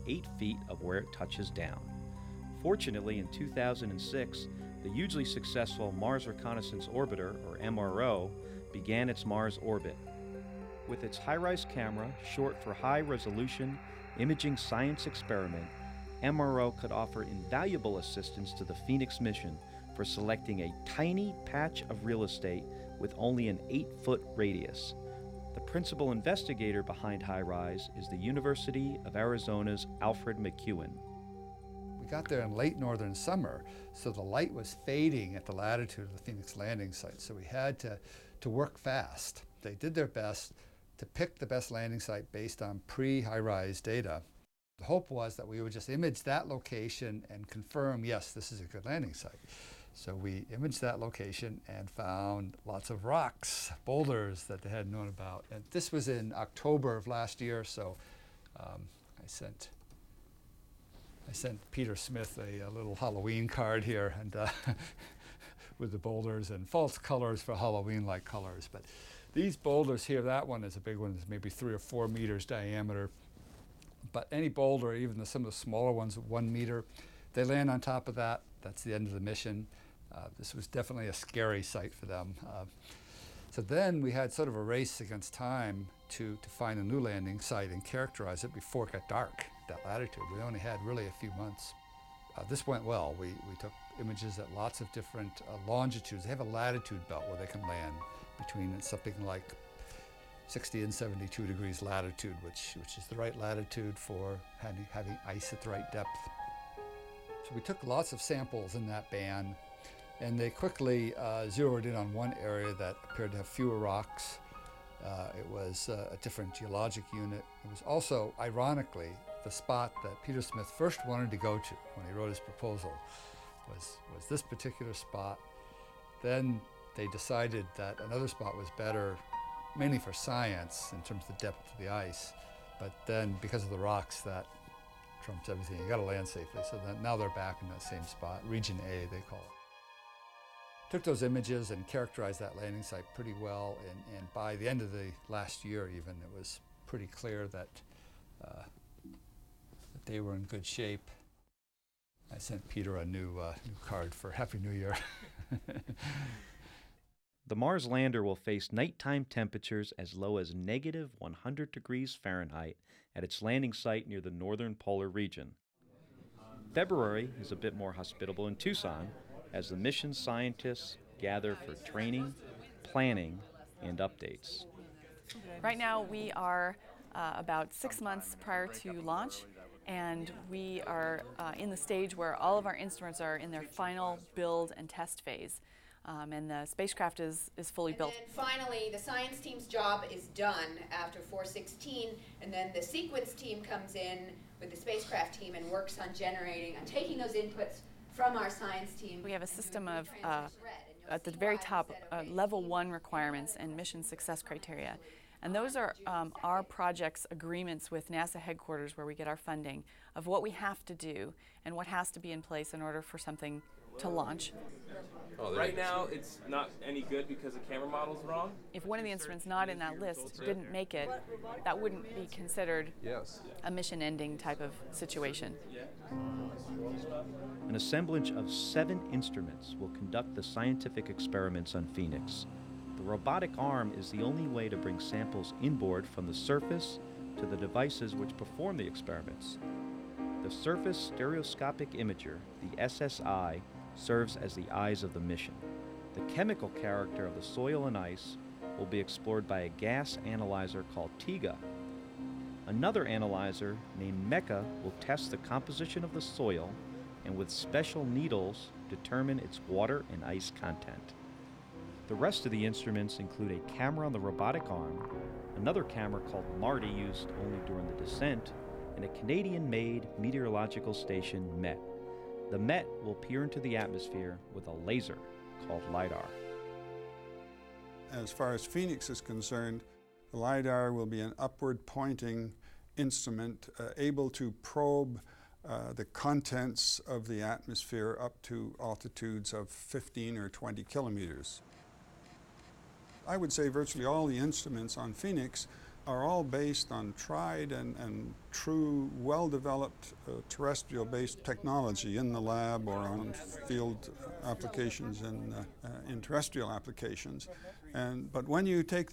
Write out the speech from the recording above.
8 feet of where it touches down. Fortunately, in 2006, the hugely successful Mars Reconnaissance Orbiter, or MRO, began its Mars orbit. With its high-rise camera, short for High Resolution Imaging Science Experiment, MRO could offer invaluable assistance to the Phoenix mission for selecting a tiny patch of real estate with only an 8-foot radius. The principal investigator behind HiRISE is the University of Arizona's Alfred McEwen. We got there in late northern summer, so the light was fading at the latitude of the Phoenix landing site, so we had to work fast. They did their best to pick the best landing site based on pre-HiRISE data. The hope was that we would just image that location and confirm, yes, this is a good landing site. So we imaged that location and found lots of rocks, boulders that they hadn't known about. And this was in October of last year, so I sent Peter Smith a little Halloween card here, and with the boulders and false colors for Halloween-like colors. But these boulders here, that one is a big one, it's maybe 3 or 4 meters diameter. But any boulder, even some of the smaller ones, 1 meter, they land on top of that. That's the end of the mission. This was definitely a scary sight for them. So then we had sort of a race against time to find a new landing site and characterize it before it got dark at that latitude. We only had really a few months. This went well. We took images at lots of different longitudes. They have a latitude belt where they can land between something like 60 and 72 degrees latitude, which is the right latitude for having ice at the right depth. So we took lots of samples in that band, and they quickly zeroed in on one area that appeared to have fewer rocks. It was a different geologic unit. It was also, ironically, the spot that Peter Smith first wanted to go to when he wrote his proposal was this particular spot. Then they decided that another spot was better, mainly for science in terms of the depth of the ice. But then because of the rocks, that trumps everything. You got to land safely. So then, now they're back in that same spot, Region A they call it. Took those images and characterized that landing site pretty well, and by the end of the last year even, it was pretty clear that they were in good shape. I sent Peter a new card for Happy New Year. The Mars lander will face nighttime temperatures as low as negative 100 degrees Fahrenheit at its landing site near the northern polar region. February is a bit more hospitable in Tucson as the mission scientists gather for training, planning, and updates. Right now we are about 6 months prior to launch, and we are in the stage where all of our instruments are in their final build and test phase. And the spacecraft is fully built. And then finally, the science team's job is done after 416, and then the sequence team comes in with the spacecraft team and works on taking those inputs from our science team. We have a system of, at the very top, level 1 requirements and mission success criteria. And those are our project's agreements with NASA headquarters, where we get our funding, of what we have to do and what has to be in place in order for something to launch. Right now, it's not any good because the camera model's wrong. If one of the instruments not in that list didn't make it, that wouldn't be considered a mission-ending type of situation. An assemblage of 7 instruments will conduct the scientific experiments on Phoenix. The robotic arm is the only way to bring samples inboard from the surface to the devices which perform the experiments. The Surface Stereoscopic Imager, the SSI, serves as the eyes of the mission. The chemical character of the soil and ice will be explored by a gas analyzer called TIGA. Another analyzer named MECA will test the composition of the soil and with special needles determine its water and ice content. The rest of the instruments include a camera on the robotic arm, another camera called MARTI used only during the descent, and a Canadian-made meteorological station, MET. The MET will peer into the atmosphere with a laser called LiDAR. As far as Phoenix is concerned, the LiDAR will be an upward-pointing instrument able to probe the contents of the atmosphere up to altitudes of 15 or 20 kilometers. I would say virtually all the instruments on Phoenix are all based on tried and true, well-developed terrestrial-based technology in the lab or on field applications in terrestrial applications. But when you take